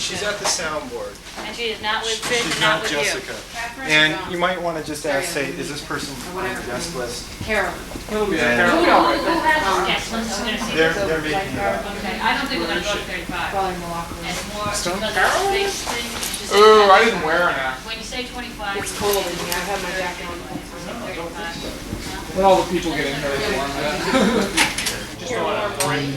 She's at the soundboard. And she is not with Phish, She's not not with Jessica. you. And you might want to just ask, say, is this person on your guest list? Carolyn. Who has guest list? I'm gonna see. They're making it up. Okay, I don't think we're gonna go to 35. Probably Milwaukee. And more because of the space thing. Ooh, I didn't wear it now. When you say 25. It's cold in here. I have my jacket on. 35. When all the people get in here, they warm it. Just a warm one.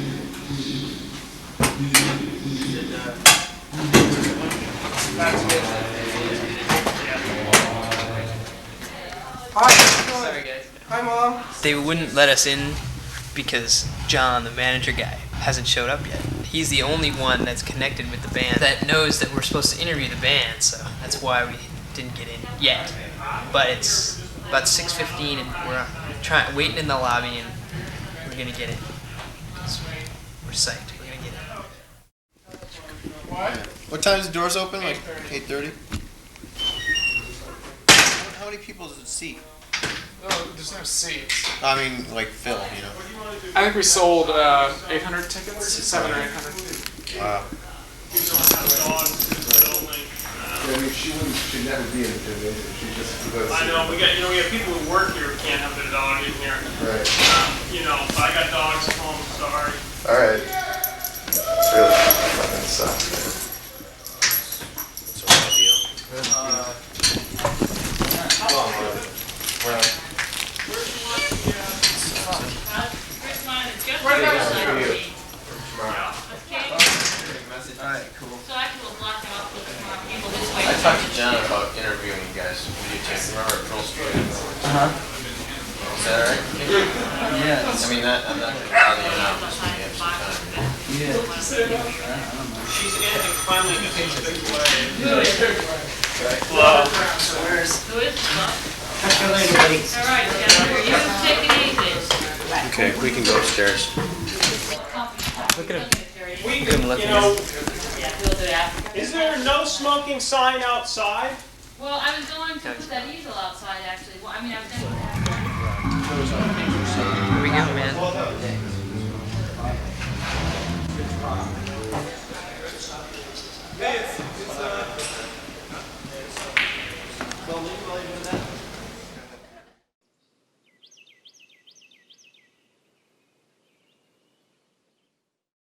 Hi, sorry guys. Hi, Mom. They wouldn't let us in because John, the manager guy, hasn't showed up yet. He's the only one that's connected with the band that knows that we're supposed to interview the band, so that's why we didn't get in yet. But it's about 6:15 and we're waiting in the lobby and we're gonna get in. We're psyched. We're gonna get in. What time does the doors open? Like 8:30? How many people does it seat? Oh, there's no seats. I mean, like Phil, you know. I think we sold 800 tickets, 700 or 800. Wow. I mean, she'd never be in a gymnasium. She just goes. I know we have people who work here who can't have their dog in here. Right. I got dogs at home. Sorry. All right. It's really fucking sucks, man. What's our deal? Alright, cool. So I will block them up with more people this way. I talked to John about interviewing you guys. Remember at Pearl Street? Uh-huh. Is that alright? Yeah. I mean, I'm not going to bother you now. Just when you have some time. She's cleanliness in a big way. Hello. Who is it? All right, Jennifer, you take it easy. Okay, we can go upstairs. Look at him. We, Look at him looking. Yeah, we'll do that. is there no smoking sign outside? Well, I was going to put that easel outside, actually. Well, I mean, I was going to. Here we go, man.